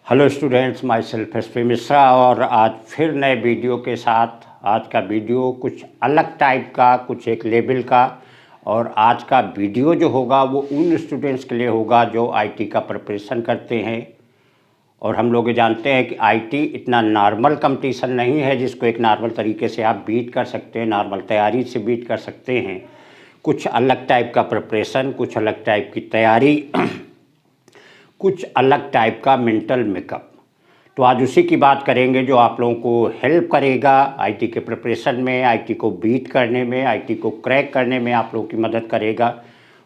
Hello students, my self SP Mishra और आज फिर नए वीडियो के साथ। आज का वीडियो कुछ अलग टाइप का, कुछ एक लेवल का। और आज का वीडियो जो होगा वो उन स्टूडेंट्स के लिए होगा जो आईटी का प्रिपरेशन करते हैं। और हम लोग ये जानते हैं कि आईटी इतना नॉर्मल कंपटीशन नहीं है जिसको एक नॉर्मल तरीके से आप बीट कर सकते हैं, नॉर्मल तैयारी से बीट कर सकते हैं। कुछ अलग टाइप का प्रिपरेशन, कुछ अलग टाइप की तैयारी कुछ अलग टाइप का मेंटल मेकअप। तो आज उसी की बात करेंगे जो आप लोगों को हेल्प करेगा आईटी के प्रिपरेशन में, आईटी को बीट करने में, आईटी को क्रैक करने में आप लोगों की मदद करेगा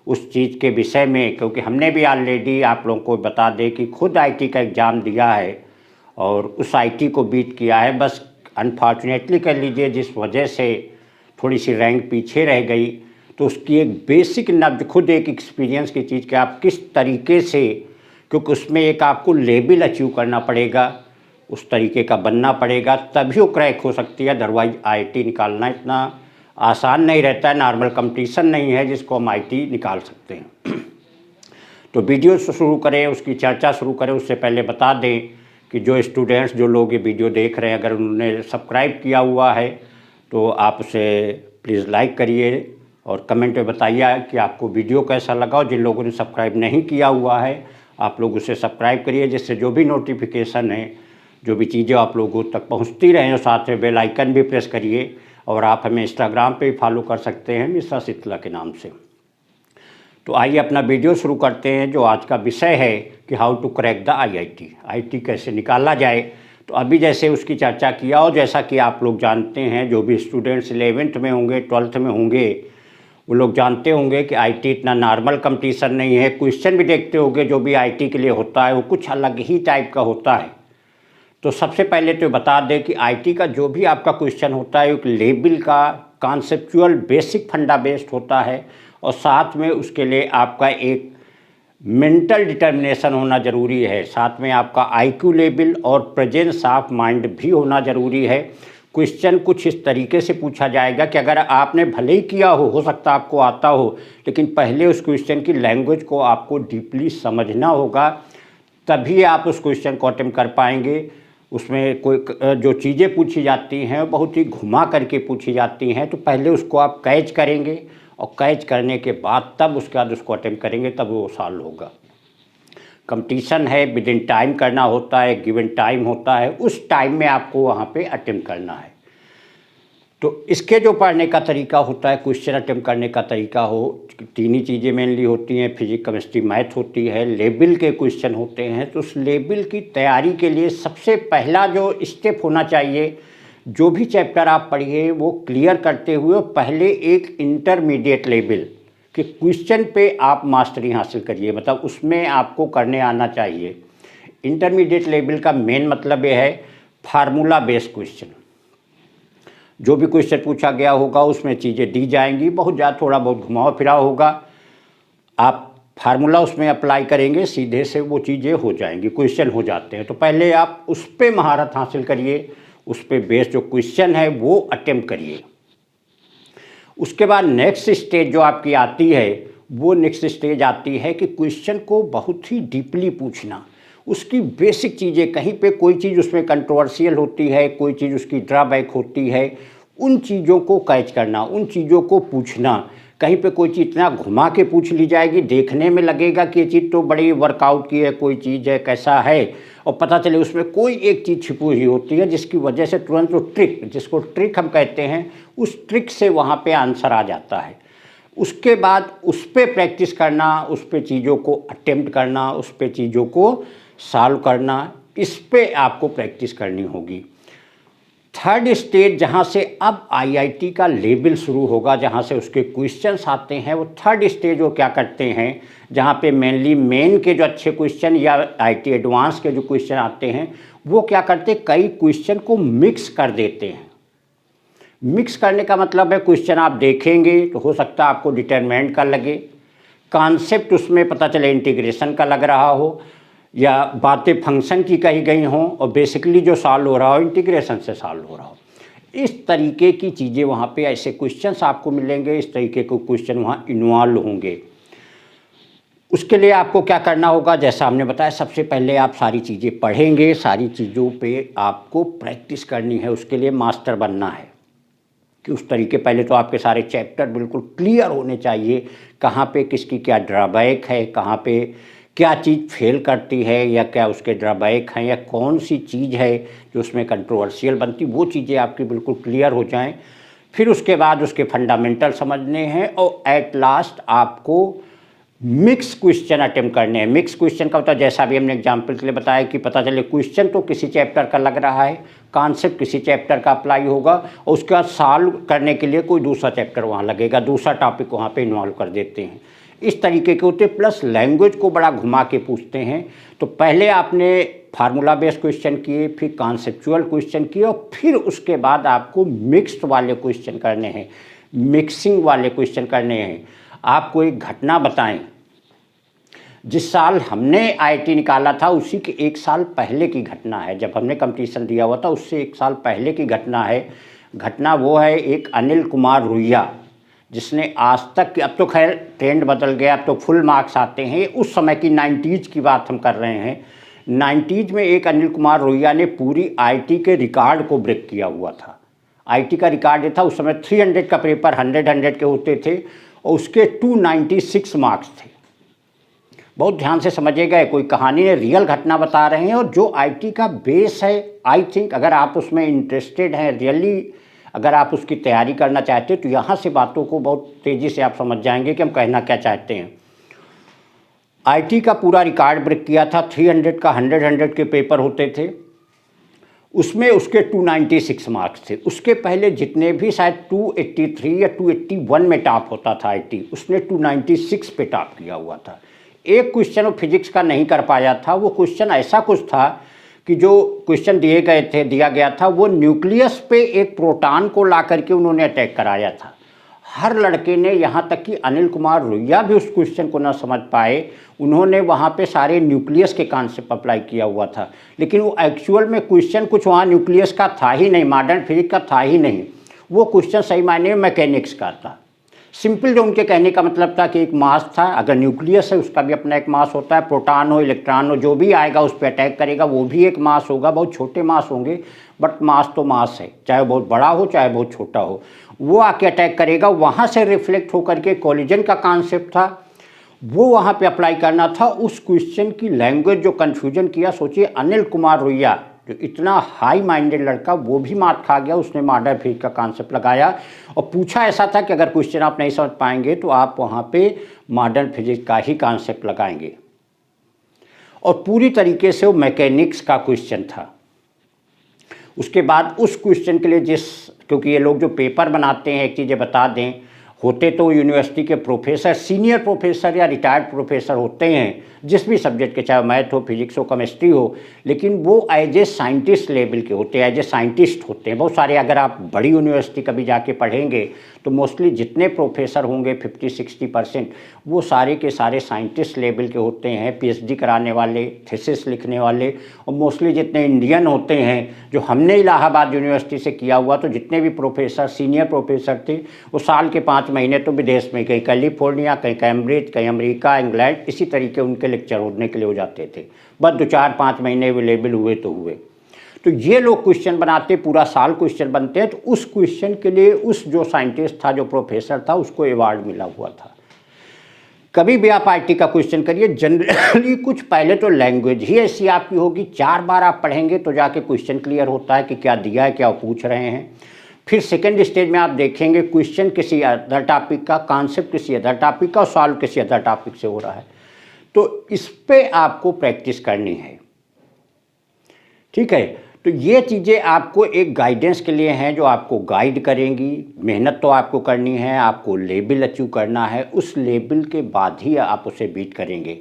उस चीज़ के विषय में। क्योंकि हमने भी ऑलरेडी आप लोगों को बता दें कि खुद आईटी का एग्ज़ाम दिया है और उस आईटी को बीट किया है। बस अनफॉर्चुनेटली कह लीजिए जिस वजह से थोड़ी सी रैंक पीछे रह गई, तो उसकी एक बेसिक नब्ज खुद एक एक्सपीरियंस की चीज़ कि आप किस तरीके से, क्योंकि उसमें एक आपको लेवल अचीव करना पड़ेगा, उस तरीके का बनना पड़ेगा, तभी वो क्रैक हो सकती है। अदरवाइज आईटी निकालना इतना आसान नहीं रहता है, नॉर्मल कंपटीशन नहीं है जिसको हम आईटी निकाल सकते हैं। तो वीडियो शुरू करें, उसकी चर्चा शुरू करें उससे पहले बता दें कि जो स्टूडेंट्स, जो लोग ये वीडियो देख रहे हैं, अगर उन्होंने सब्सक्राइब किया हुआ है तो आप उसे प्लीज़ लाइक करिए और कमेंट में बताइए कि आपको वीडियो कैसा लगा। और जिन लोगों ने सब्सक्राइब नहीं किया हुआ है आप लोग उसे सब्सक्राइब करिए, जिससे जो भी नोटिफिकेशन है, जो भी चीज़ें आप लोगों तक पहुंचती रहें। और साथ में बेल आइकन भी प्रेस करिए। और आप हमें इंस्टाग्राम पे भी फॉलो कर सकते हैं मिश्रा शीतला के नाम से। तो आइए अपना वीडियो शुरू करते हैं। जो आज का विषय है कि how to crack the IT कैसे निकाला जाए। तो अभी जैसे उसकी चर्चा किया और जैसा कि आप लोग जानते हैं, जो भी स्टूडेंट्स 11th में होंगे, 12th में होंगे, वो लोग जानते होंगे कि आईटी इतना नॉर्मल कंपटीशन नहीं है। क्वेश्चन भी देखते होंगे जो भी आईटी के लिए होता है वो कुछ अलग ही टाइप का होता है। तो सबसे पहले तो बता दें कि आईटी का जो भी आपका क्वेश्चन होता है एक लेवल का, कॉन्सेप्चुअल, बेसिक फंडा बेस्ड होता है। और साथ में उसके लिए आपका एक मेंटल डिटर्मिनेशन होना ज़रूरी है। साथ में आपका आईक्यू लेवल और प्रेजेंस ऑफ माइंड भी होना ज़रूरी है। क्वेश्चन कुछ इस तरीके से पूछा जाएगा कि अगर आपने भले ही किया हो सकता है आपको आता हो, लेकिन पहले उस क्वेश्चन की लैंग्वेज को आपको डीपली समझना होगा, तभी आप उस क्वेश्चन को अटेम्प्ट कर पाएंगे। उसमें कोई जो चीज़ें पूछी जाती हैं बहुत ही घुमा करके पूछी जाती हैं, तो पहले उसको आप कैच करेंगे और कैच करने के बाद तब उसके बाद उसको अटेम्प्ट करेंगे, तब वो सॉल्व होगा। कंपटीशन है, विद इन टाइम करना होता है, गिवन टाइम होता है, उस टाइम में आपको वहाँ पे अटेम्प्ट करना है। तो इसके जो पढ़ने का तरीका होता है, क्वेश्चन अटेम्प्ट करने का तरीका हो, तीन ही चीज़ें मेनली होती हैं, फिजिक्स, केमिस्ट्री, मैथ होती है। लेवल के क्वेश्चन होते हैं। तो उस लेवल की तैयारी के लिए सबसे पहला जो स्टेप होना चाहिए, जो भी चैप्टर आप पढ़िए वो क्लियर करते हुए पहले एक इंटरमीडिएट लेवल कि क्वेश्चन पे आप मास्टरी हासिल करिए, मतलब उसमें आपको करने आना चाहिए। इंटरमीडिएट लेवल का मेन मतलब ये है फार्मूला बेस्ड क्वेश्चन। जो भी क्वेश्चन पूछा गया होगा उसमें चीज़ें दी जाएंगी, बहुत ज़्यादा थोड़ा बहुत घुमाव फिराव होगा, आप फार्मूला उसमें अप्लाई करेंगे, सीधे से वो चीज़ें हो जाएंगी, क्वेश्चन हो जाते हैं। तो पहले आप उस पर महारत हासिल करिए, उस पर बेस्ड जो क्वेश्चन है वो अटेम्प्ट करिए। उसके बाद नेक्स्ट स्टेज जो आपकी आती है, वो नेक्स्ट स्टेज आती है कि क्वेश्चन को बहुत ही डीपली पूछना, उसकी बेसिक चीज़ें, कहीं पे कोई चीज़ उसमें कंट्रोवर्शियल होती है, कोई चीज़ उसकी ड्रॉबैक होती है, उन चीज़ों को कैच करना, उन चीज़ों को पूछना। कहीं पे कोई चीज़ इतना घुमा के पूछ ली जाएगी, देखने में लगेगा कि ये चीज़ तो बड़ी वर्कआउट की है, कोई चीज़ है, कैसा है, और पता चले उसमें कोई एक चीज़ छिपी हुई होती है जिसकी वजह से तुरंत वो ट्रिक, जिसको ट्रिक हम कहते हैं, उस ट्रिक से वहाँ पे आंसर आ जाता है। उसके बाद उस पर प्रैक्टिस करना, उस पर चीज़ों को अटेम्प्ट करना, उस पर चीज़ों को सॉल्व करना, इस पे आपको प्रैक्टिस करनी होगी। थर्ड स्टेज जहाँ से अब आईआईटी का लेवल शुरू होगा, जहाँ से उसके क्वेश्चंस आते हैं, वो थर्ड स्टेज वो क्या करते हैं, जहाँ पे मेनली मेन के जो अच्छे क्वेश्चन या आईटी एडवांस के जो क्वेश्चन आते हैं, वो क्या करते हैं, कई क्वेश्चन को मिक्स कर देते हैं। मिक्स करने का मतलब है क्वेश्चन आप देखेंगे तो हो सकता है आपको डिटरमिनेंट का लगे, कॉन्सेप्ट उसमें पता चले इंटीग्रेशन का लग रहा हो, या बातें फंक्शन की कही गई हों और बेसिकली जो सॉल्व हो रहा हो इंटीग्रेशन से सॉल्व हो रहा हो। इस तरीके की चीज़ें वहाँ पे ऐसे क्वेश्चंस आपको मिलेंगे, इस तरीके के क्वेश्चन वहाँ इन्वॉल्व होंगे। उसके लिए आपको क्या करना होगा, जैसा हमने बताया, सबसे पहले आप सारी चीज़ें पढ़ेंगे, सारी चीज़ों पे आपको प्रैक्टिस करनी है, उसके लिए मास्टर बनना है कि उस तरीके पहले तो आपके सारे चैप्टर बिल्कुल क्लियर होने चाहिए, कहाँ पे किसकी क्या ड्रॉबैक है, कहाँ पे क्या चीज़ फेल करती है या क्या उसके ड्रॉबैक हैं या कौन सी चीज़ है जो उसमें कंट्रोवर्शियल बनती, वो चीज़ें आपकी बिल्कुल क्लियर हो जाएं। फिर उसके बाद उसके फंडामेंटल समझने हैं और एट लास्ट आपको मिक्स क्वेश्चन अटेम्प्ट करने हैं। मिक्स क्वेश्चन का होता है, जैसा भी हमने एग्जाम्पल के लिए बताया कि पता चले क्वेश्चन तो किसी चैप्टर का लग रहा है, कॉन्सेप्ट किसी चैप्टर का अप्लाई होगा और उसके बाद सॉल्व करने के लिए कोई दूसरा चैप्टर वहाँ लगेगा, दूसरा टॉपिक वहाँ पे इन्वॉल्व कर देते हैं। इस तरीके के होते, प्लस लैंग्वेज को बड़ा घुमा के पूछते हैं। तो पहले आपने फार्मूला बेस्ड क्वेश्चन किए, फिर कॉन्सेप्चुअल क्वेश्चन किए और फिर उसके बाद आपको मिक्स्ड वाले क्वेश्चन करने हैं, मिक्सिंग वाले क्वेश्चन करने हैं। आपको एक घटना बताएं, जिस साल हमने आईआईटी निकाला था उसी के एक साल पहले की घटना है, जब हमने कंपटीशन दिया हुआ था उससे एक साल पहले की घटना है। घटना वो है, एक अनिल कुमार रुइया जिसने आज तक, अब तो खैर ट्रेंड बदल गया, अब तो फुल मार्क्स आते हैं, उस समय की 90s की बात हम कर रहे हैं। 90s में एक अनिल कुमार रुइया ने पूरी आईआईटी के रिकॉर्ड को ब्रेक किया हुआ था। आईआईटी का रिकॉर्ड ये था, उस समय 300 का पेपर 100 के होते थे और उसके 296 मार्क्स थे। बहुत ध्यान से समझिएगा, कोई कहानी है, रियल घटना बता रहे हैं और जो आईआईटी का बेस है। आई थिंक अगर आप उसमें इंटरेस्टेड हैं रियली, अगर आप उसकी तैयारी करना चाहते हैं तो यहाँ से बातों को बहुत तेज़ी से आप समझ जाएंगे कि हम कहना क्या चाहते हैं। आईआईटी का पूरा रिकॉर्ड ब्रेक किया था, 300 का 100 के पेपर होते थे, उसमें उसके 296 मार्क्स थे। उसके पहले जितने भी शायद 283 या 281 में टॉप होता था आईआईटी, उसने 296 पे टॉप किया हुआ था। एक क्वेश्चन वो फिजिक्स का नहीं कर पाया था। वो क्वेश्चन ऐसा कुछ था कि जो क्वेश्चन दिया गया था वो न्यूक्लियस पे एक प्रोटॉन को ला करके उन्होंने अटैक कराया था। हर लड़के ने, यहाँ तक कि अनिल कुमार रुइया भी उस क्वेश्चन को ना समझ पाए, उन्होंने वहाँ पे सारे न्यूक्लियस के कॉन्सेप्ट अप्लाई किया हुआ था, लेकिन वो एक्चुअल में क्वेश्चन कुछ वहाँ न्यूक्लियस का था ही नहीं, मॉडर्न फिजिक्स का था ही नहीं। वो क्वेश्चन सही मायने में मैकेनिक्स का था। सिंपल जो उनके कहने का मतलब था कि एक मास था, अगर न्यूक्लियस है उसका भी अपना एक मास होता है, प्रोटॉन हो इलेक्ट्रॉन हो जो भी आएगा उस पर अटैक करेगा वो भी एक मास होगा। बहुत छोटे मास होंगे बट मास तो मास है, चाहे बहुत बड़ा हो चाहे बहुत छोटा हो, वो आके अटैक करेगा। वहाँ से रिफ्लेक्ट होकर के कोलिजन का कॉन्सेप्ट था, वो वहाँ पे अप्लाई करना था। उस क्वेश्चन की लैंग्वेज जो कन्फ्यूजन किया, सोचिए अनिल कुमार रुइया जो इतना हाई माइंडेड लड़का, वो भी मार खा गया। उसने मॉडर्न फिजिक्स का कॉन्सेप्ट लगाया और पूछा ऐसा था कि अगर क्वेश्चन आप नहीं समझ पाएंगे तो आप वहाँ पे मॉडर्न फिजिक्स का ही कॉन्सेप्ट लगाएंगे, और पूरी तरीके से वो मैकेनिक्स का क्वेश्चन था। उसके बाद उस क्वेश्चन के लिए क्योंकि ये लोग जो पेपर बनाते हैं, एक चीज़ें बता दें, होते तो यूनिवर्सिटी के प्रोफेसर, सीनियर प्रोफेसर या रिटायर्ड प्रोफेसर होते हैं जिस भी सब्जेक्ट के, चाहे मैथ हो, फिजिक्स हो, केमिस्ट्री हो, लेकिन वो एज ए साइंटिस्ट लेवल के होते हैं, एज ए साइंटिस्ट होते हैं बहुत सारे। अगर आप बड़ी यूनिवर्सिटी कभी जाके पढ़ेंगे तो मोस्टली जितने प्रोफेसर होंगे 50-60% वो सारे के सारे साइंटिस्ट लेवल के होते हैं, पीएचडी कराने वाले, थीसिस लिखने वाले। और मोस्टली जितने इंडियन होते हैं, जो हमने इलाहाबाद यूनिवर्सिटी से किया हुआ, तो जितने भी प्रोफेसर, सीनियर प्रोफेसर थे, वो साल के 5 महीने तो विदेश में, कहीं कैलिफोर्निया, कहीं कैम्ब्रिज, कहीं अमेरिका, इंग्लैंड, इसी तरीके उनके लेक्चर होने के लिए हो जाते थे। बस 2-4-5 महीने अवेलेबल हुए तो हुए। तो ये लोग क्वेश्चन बनाते, पूरा साल क्वेश्चन बनते हैं। तो उस क्वेश्चन के लिए उस जो साइंटिस्ट था, जो प्रोफेसर था, उसको अवार्ड मिला हुआ था। कभी भी आप आईआईटी का क्वेश्चन करिए, जनरली कुछ पहले तो लैंग्वेज ही ऐसी आपकी होगी, 4 बार आप पढ़ेंगे तो जाके क्वेश्चन क्लियर होता है कि क्या दिया है, क्या पूछ रहे हैं। फिर सेकेंड स्टेज में आप देखेंगे क्वेश्चन किसी अदर टॉपिक का, कॉन्सेप्ट किसी अदर टॉपिक का और सॉल्व किसी अदर टॉपिक से हो रहा है। तो इस पे आपको प्रैक्टिस करनी है, ठीक है। तो ये चीज़ें आपको एक गाइडेंस के लिए हैं, जो आपको गाइड करेंगी। मेहनत तो आपको करनी है, आपको लेवल अचीव करना है, उस लेवल के बाद ही आप उसे बीट करेंगे।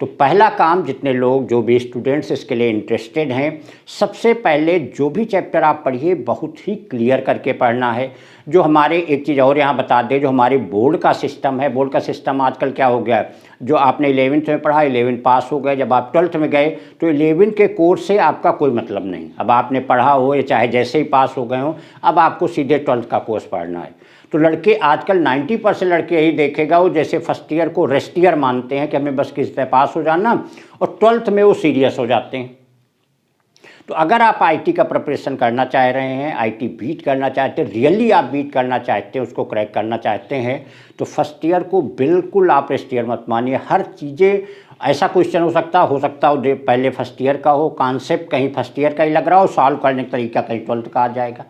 तो पहला काम, जितने लोग, जो भी स्टूडेंट्स इसके लिए इंटरेस्टेड हैं, सबसे पहले जो भी चैप्टर आप पढ़िए बहुत ही क्लियर करके पढ़ना है। जो हमारे, एक चीज़ और यहाँ बता दें, जो हमारे बोर्ड का सिस्टम है, बोर्ड का सिस्टम आजकल क्या हो गया है, जो आपने 11th में पढ़ा, 11 पास हो गए, जब आप 12th में गए तो 11 के कोर्स से आपका कोई मतलब नहीं। अब आपने पढ़ा हो या चाहे जैसे ही पास हो गए हो, अब आपको सीधे 12th का कोर्स पढ़ना है। तो लड़के आजकल 90% लड़के यही देखेगा, वो जैसे फर्स्ट ईयर को रेस्ट ईयर मानते हैं कि हमें बस किसी तरह पास हो जाना, और 12th में वो सीरियस हो जाते हैं। तो अगर आप आईटी का प्रिपरेशन करना चाह रहे हैं, आईटी बीट करना चाहते हैं, रियली आप बीट करना चाहते हैं, उसको क्रैक करना चाहते हैं, तो फर्स्ट ईयर को बिल्कुल आप रेस्ट ईयर मत मानिए। हर चीज़ें, ऐसा क्वेश्चन हो सकता हो पहले फर्स्ट ईयर का हो, कॉन्सेप्ट कहीं फर्स्ट ईयर का ही लग रहा हो, सॉल्व करने का तरीका कहीं 12th का आ जाएगा,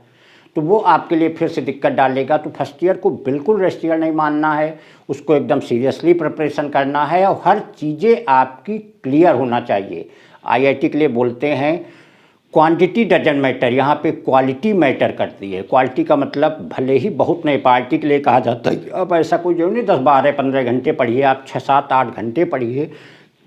तो वो आपके लिए फिर से दिक्कत डालेगा। तो फर्स्ट ईयर को बिल्कुल रेस्ट ईयर नहीं मानना है, उसको एकदम सीरियसली प्रिपरेशन करना है, और हर चीज़ें आपकी क्लियर होना चाहिए। आईआईटी के लिए बोलते हैं क्वांटिटी डजन मैटर, यहाँ पे क्वालिटी मैटर करती है। क्वालिटी का मतलब भले ही बहुत नई पार्टी के लिए कहा जाता है, अब ऐसा कोई जरूरी नहीं 10, 12, 15 घंटे पढ़िए, आप 6, 7, 8 घंटे पढ़िए,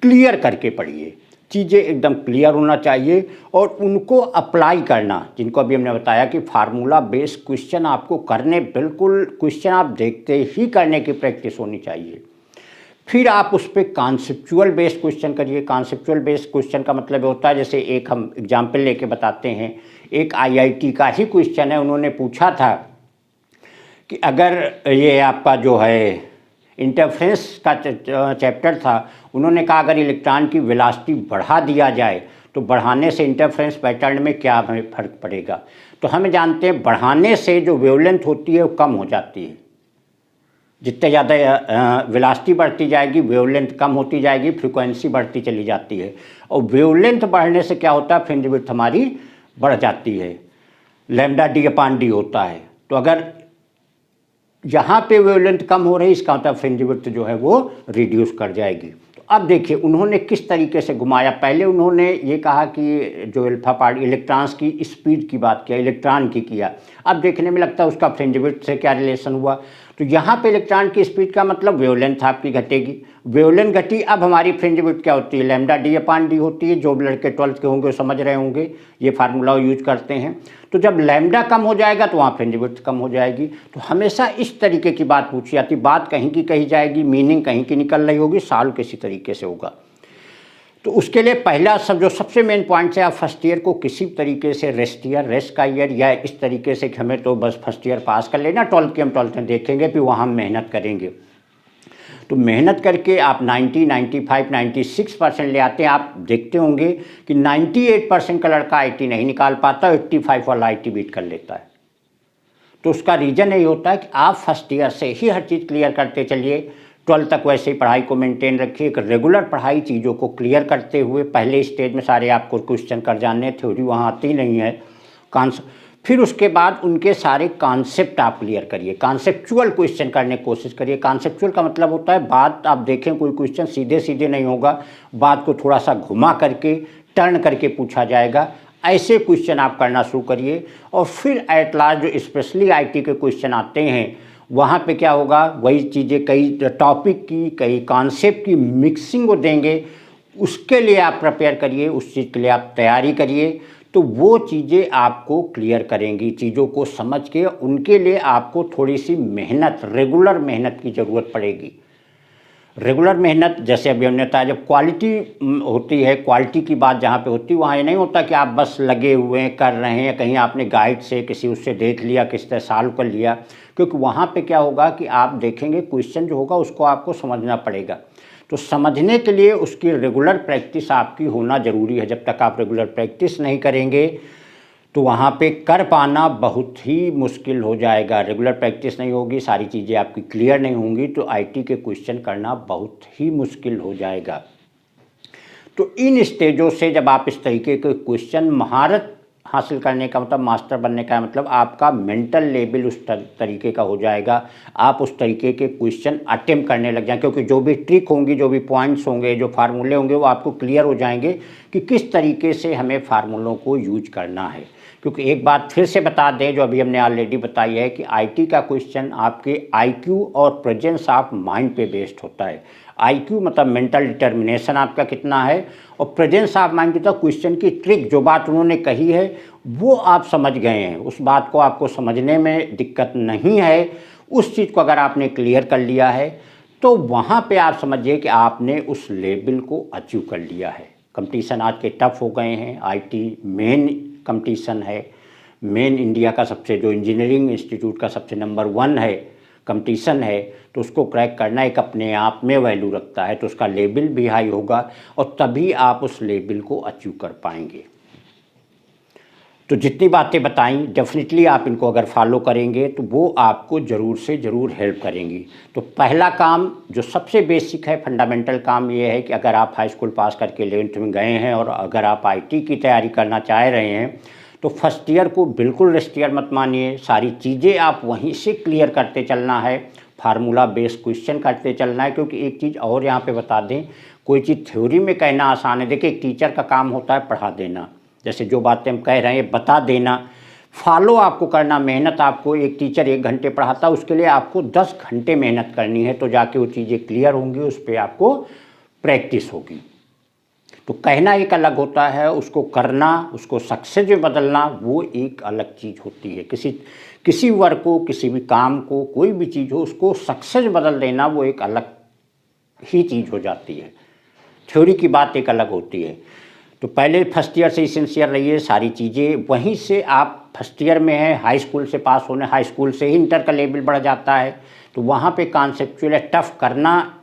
क्लियर करके पढ़िए, चीज़ें एकदम क्लियर होना चाहिए, और उनको अप्लाई करना, जिनको अभी हमने बताया कि फार्मूला बेस्ड क्वेश्चन आपको करने, बिल्कुल क्वेश्चन आप देखते ही करने की प्रैक्टिस होनी चाहिए। फिर आप उस पर कॉन्सेप्चुअल बेस्ड क्वेश्चन करिए। कॉन्सेप्चुअल बेस्ड क्वेश्चन का मतलब होता है, जैसे एक हम एग्जाम्पल लेके बताते हैं, एक आईआईटी का ही क्वेश्चन है, उन्होंने पूछा था कि अगर ये आपका जो है इंटरफेरेंस का चैप्टर था, उन्होंने कहा अगर इलेक्ट्रॉन की वेलोसिटी बढ़ा दिया जाए तो बढ़ाने से इंटरफेरेंस पैटर्न में क्या हमें फ़र्क पड़ेगा। तो हम जानते हैं बढ़ाने से जो वेवलेंथ होती है वो कम हो जाती है, जितने ज़्यादा वेलोसिटी बढ़ती जाएगी वेवलेंथ कम होती जाएगी, फ्रीक्वेंसी बढ़ती चली जाती है, और वेवलेंथ बढ़ने से क्या होता है, फ्रिंज विड्थ हमारी बढ़ जाती है, लैम्डा d/d होता है। तो अगर यहाँ पे वेवलेंथ कम हो रही है, इसका मतलब फ्रिंज विड्थ जो है वो रिड्यूस कर जाएगी। तो अब देखिए उन्होंने किस तरीके से घुमाया। पहले उन्होंने ये कहा कि जो अल्फा पार्ट इलेक्ट्रॉन्स की स्पीड की बात किया, इलेक्ट्रॉन की किया, अब देखने में लगता है उसका फ्रिंज विड्थ से क्या रिलेशन हुआ। तो यहाँ पे इलेक्ट्रॉन की स्पीड का मतलब वेवलेंथ आपकी घटेगी, वेवलेंथ घटी, अब हमारी फ्रिंज विड्थ क्या होती है, लैम्डा d/d होती है। जो लड़के 12th के होंगे वो समझ रहे होंगे, ये फार्मूला यूज करते हैं। तो जब लैम्डा कम हो जाएगा तो वहाँ फ्रिंज विड्थ कम हो जाएगी। तो हमेशा इस तरीके की बात पूछी जाती, बात कहीं की कही जाएगी, मीनिंग कहीं की निकल रही होगी, सॉल्व किसी तरीके से होगा। तो उसके लिए पहला जो सबसे मेन पॉइंट है, आप फर्स्ट ईयर को किसी तरीके से रेस्ट का ईयर, या इस तरीके से कि हमें तो बस फर्स्ट ईयर पास कर लेना, 12th की हम 12th में देखेंगे, फिर वहाँ हम मेहनत करेंगे। तो मेहनत करके आप 90, 95, 96% ले आते हैं। आप देखते होंगे कि 98% का लड़का आईटी नहीं निकाल पाता, 85 वाला आईटी बीट कर लेता है। तो उसका रीज़न यही होता है कि आप फर्स्ट ईयर से ही हर चीज़ क्लियर करते चलिए, 12th तक वैसे ही पढ़ाई को मेंटेन रखिए, एक रेगुलर पढ़ाई चीज़ों को क्लियर करते हुए पहले स्टेज में सारे आपको क्वेश्चन कर जाने, थ्योरी वहाँ आती नहीं है, फिर उसके बाद उनके सारे कॉन्सेप्ट आप क्लियर करिए, कॉन्सेप्चुअल क्वेश्चन करने की कोशिश करिए। कॉन्सेप्चुअल का मतलब होता है बात, आप देखें कोई क्वेश्चन सीधे सीधे नहीं होगा, बात को थोड़ा सा घुमा करके टर्न करके पूछा जाएगा, ऐसे क्वेश्चन आप करना शुरू करिए। और फिर एट लास्ट जो स्पेशली आईटी के क्वेश्चन आते हैं, वहाँ पे क्या होगा, वही चीज़ें कई टॉपिक की, कई कॉन्सेप्ट की मिक्सिंग वो देंगे, उसके लिए आप प्रिपेयर करिए, उस चीज़ के लिए आप तैयारी करिए। तो वो चीज़ें आपको क्लियर करेंगी, चीज़ों को समझ के उनके लिए आपको थोड़ी सी मेहनत, रेगुलर मेहनत की ज़रूरत पड़ेगी। रेगुलर मेहनत, जैसे अभी हमने बताया, जब क्वालिटी होती है, क्वालिटी की बात जहाँ पे होती है, वहाँ ये नहीं होता कि आप बस लगे हुए हैं कर रहे हैं, कहीं आपने गाइड से किसी उससे देख लिया, किसी तरह सॉल्व कर लिया, क्योंकि वहाँ पे क्या होगा कि आप देखेंगे क्वेश्चन जो होगा उसको आपको समझना पड़ेगा। तो समझने के लिए उसकी रेगुलर प्रैक्टिस आपकी होना ज़रूरी है। जब तक आप रेगुलर प्रैक्टिस नहीं करेंगे तो वहाँ पे कर पाना बहुत ही मुश्किल हो जाएगा। रेगुलर प्रैक्टिस नहीं होगी, सारी चीज़ें आपकी क्लियर नहीं होंगी, तो आईटी के क्वेश्चन करना बहुत ही मुश्किल हो जाएगा। तो इन स्टेजों से जब आप इस तरीके के क्वेश्चन, महारत हासिल करने का मतलब मास्टर बनने का मतलब आपका मेंटल लेवल उस तरीके का हो जाएगा, आप उस तरीके के क्वेश्चन अटेम्प्ट करने लग जाएं, क्योंकि जो भी ट्रिक होंगी, जो भी पॉइंट्स होंगे, जो फार्मूले होंगे, वो आपको क्लियर हो जाएंगे कि किस तरीके से हमें फार्मूलों को यूज करना है। क्योंकि एक बात फिर से बता दें, जो अभी हमने ऑलरेडी बताई है कि आईटी का क्वेश्चन आपके आईक्यू और प्रेजेंस ऑफ माइंड पे बेस्ड होता है। आईक्यू मतलब मेंटल डिटर्मिनेशन आपका कितना है, और प्रेजेंस ऑफ माइंड की तो क्वेश्चन की ट्रिक, जो बात उन्होंने कही है वो आप समझ गए हैं, उस बात को आपको समझने में दिक्कत नहीं है, उस चीज़ को अगर आपने क्लियर कर लिया है तो वहाँ पे आप समझिए कि आपने उस लेवल को अचीव कर लिया है। कंपटीशन आज के टफ हो गए हैं, आईटी मेन कंपटीशन है, मेन इंडिया का सबसे जो इंजीनियरिंग इंस्टीट्यूट का सबसे नंबर 1 है कंपटीशन है, तो उसको क्रैक करना एक अपने आप में वैल्यू रखता है, तो उसका लेवल भी हाई होगा और तभी आप उस लेवल को अचीव कर पाएंगे। तो जितनी बातें बताई डेफिनेटली आप इनको अगर फॉलो करेंगे तो वो आपको ज़रूर से ज़रूर हेल्प करेंगी। तो पहला काम जो सबसे बेसिक है, फंडामेंटल काम ये है कि अगर आप हाई स्कूल पास करके 11th में गए हैं और अगर आप आईटी की तैयारी करना चाह रहे हैं तो फर्स्ट ईयर को बिल्कुल रेस्ट ईयर मत मानिए। सारी चीज़ें आप वहीं से क्लियर करते चलना है, फार्मूला बेस्ड क्वेश्चन करते चलना है। क्योंकि एक चीज़ और यहाँ पे बता दें, कोई चीज़ थ्योरी में कहना आसान है। देखिए एक टीचर का काम होता है पढ़ा देना, जैसे जो बातें हम कह रहे हैं बता देना, फॉलो आपको करना, मेहनत आपको। एक टीचर 1 घंटे पढ़ाता है, उसके लिए आपको 10 घंटे मेहनत करनी है, तो जाके वो चीज़ें क्लियर होंगी, उस पर आपको प्रैक्टिस होगी। तो कहना एक अलग होता है, उसको करना, उसको सक्सेस में बदलना वो एक अलग चीज़ होती है। किसी वर्क को, किसी भी काम को, कोई भी चीज़ हो, उसको सक्सेस में बदल देना वो एक अलग ही चीज़ हो जाती है। थ्योरी की बात एक अलग होती है। तो पहले फर्स्ट ईयर से ही सिंसियर रहिए, सारी चीज़ें वहीं से आप फर्स्ट ईयर में हैं, हाई स्कूल से पास होने, हाई स्कूल से ही इंटर का लेवल बढ़ जाता है, तो वहाँ पे कॉन्सेप्चुअल टफ करना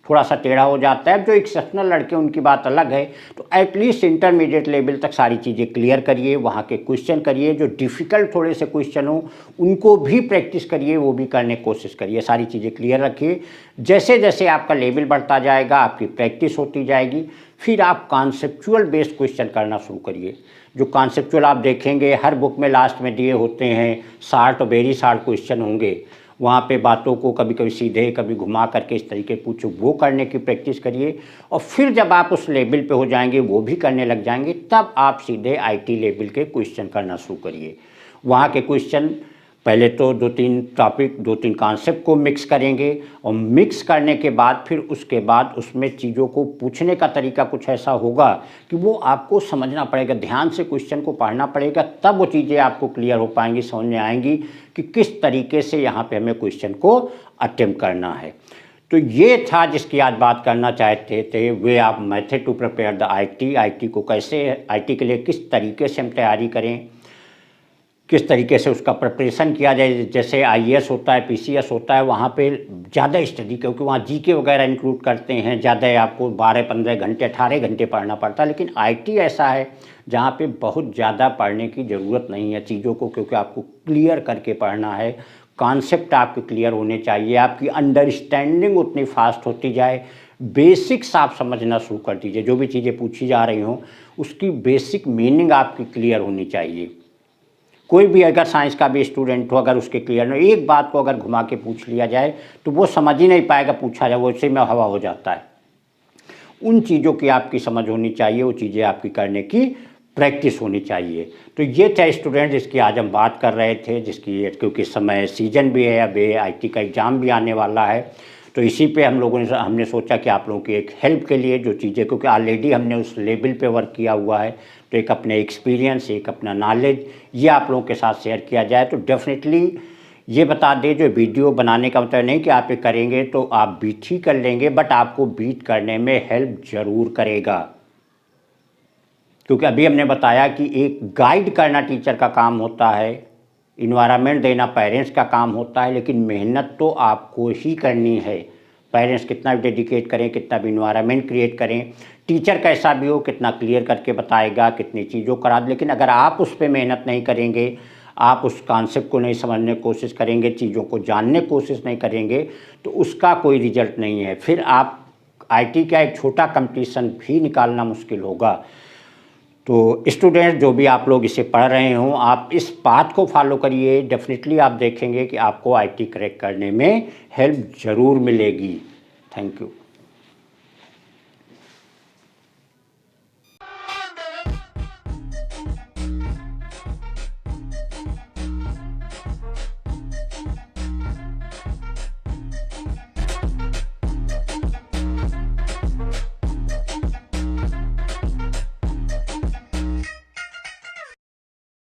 थोड़ा सा टेढ़ा हो जाता है। जो एक्सेप्शनल लड़के उनकी बात अलग है, तो एटलीस्ट इंटरमीडिएट लेवल तक सारी चीज़ें क्लियर करिए, वहाँ के क्वेश्चन करिए, जो डिफ़िकल्ट थोड़े से क्वेश्चन हो उनको भी प्रैक्टिस करिए, वो भी करने की कोशिश करिए, सारी चीज़ें क्लियर रखिए। जैसे जैसे आपका लेवल बढ़ता जाएगा, आपकी प्रैक्टिस होती जाएगी, फिर आप कॉन्सेप्चुअल बेस्ड क्वेश्चन करना शुरू करिए। जो कॉन्सेप्चुअल आप देखेंगे हर बुक में लास्ट में दिए होते हैं, शार्ट और वेरी शार्ट क्वेश्चन होंगे, वहाँ पे बातों को कभी कभी सीधे कभी घुमा करके इस तरीके पूछो, वो करने की प्रैक्टिस करिए। और फिर जब आप उस लेवल पे हो जाएंगे, वो भी करने लग जाएंगे, तब आप सीधे आईटी लेवल के क्वेश्चन करना शुरू करिए। वहाँ के क्वेश्चन पहले तो 2-3 टॉपिक, 2-3 कॉन्सेप्ट को मिक्स करेंगे, और मिक्स करने के बाद फिर उसके बाद उसमें चीज़ों को पूछने का तरीका कुछ ऐसा होगा कि वो आपको समझना पड़ेगा, ध्यान से क्वेश्चन को पढ़ना पड़ेगा, तब वो चीज़ें आपको क्लियर हो पाएंगी, समझ में आएंगी कि किस तरीके से यहाँ पे हमें क्वेश्चन को अटेम्प्ट करना है। तो ये था जिसकी आज बात करना चाहते थे, वे आप method to prepare the IT को कैसे, आईटी के लिए किस तरीके से हम तैयारी करें, किस तरीके से उसका प्रिपरेशन किया जाए। जैसे आईएएस होता है, पीसीएस होता है, वहाँ पे ज़्यादा स्टडी, क्योंकि वहाँ जीके वगैरह इंक्लूड करते हैं, ज़्यादा आपको 12-15 घंटे 18 घंटे पढ़ना पड़ता है। लेकिन आईटी ऐसा है जहाँ पे बहुत ज़्यादा पढ़ने की ज़रूरत नहीं है चीज़ों को, क्योंकि आपको क्लियर करके पढ़ना है, कॉन्सेप्ट आपके क्लियर होने चाहिए, आपकी अंडरस्टैंडिंग उतनी फास्ट होती जाए, बेसिक्स आप समझना शुरू कर दीजिए। जो भी चीज़ें पूछी जा रही हों उसकी बेसिक मीनिंग आपकी क्लियर होनी चाहिए। कोई भी अगर साइंस का भी स्टूडेंट हो, अगर उसके क्लियर नहीं, एक बात को अगर घुमा के पूछ लिया जाए तो वो समझ ही नहीं पाएगा, पूछा जाए वो उसी में हवा हो जाता है। उन चीज़ों की आपकी समझ होनी चाहिए, वो चीज़ें आपकी करने की प्रैक्टिस होनी चाहिए। तो ये थे स्टूडेंट जिसकी आज हम बात कर रहे थे, जिसकी क्योंकि समय सीजन भी है, अब आईटी का एग्ज़ाम भी आने वाला है, तो इसी पे हमने सोचा कि आप लोगों की एक हेल्प के लिए जो चीज़ें, क्योंकि ऑलरेडी हमने उस लेवल पे वर्क किया हुआ है, तो एक अपने एक्सपीरियंस, एक अपना नॉलेज ये आप लोगों के साथ शेयर किया जाए। तो डेफिनेटली ये बता दें, जो वीडियो बनाने का मतलब नहीं कि आप ये करेंगे तो आप बीट ही कर लेंगे, बट आपको बीट करने में हेल्प ज़रूर करेगा। क्योंकि अभी हमने बताया कि एक गाइड करना टीचर का काम होता है, इन्वायरमेंट देना पेरेंट्स का काम होता है, लेकिन मेहनत तो आपको ही करनी है। पेरेंट्स कितना भी डेडिकेट करें, कितना भी इन्वायरमेंट क्रिएट करें, टीचर कैसा भी हो, कितना क्लियर करके बताएगा, कितनी चीज़ों करा दे, लेकिन अगर आप उस पर मेहनत नहीं करेंगे, आप उस कॉन्सेप्ट को नहीं समझने की कोशिश करेंगे, चीज़ों को जानने की कोशिश नहीं करेंगे, तो उसका कोई रिजल्ट नहीं है। फिर आप आईटी का एक छोटा कंपटीशन भी निकालना मुश्किल होगा। तो स्टूडेंट जो भी आप लोग इसे पढ़ रहे हों, आप इस बात को फॉलो करिए, डेफिनेटली आप देखेंगे कि आपको आईटी क्रैक करने में हेल्प ज़रूर मिलेगी। Thank you.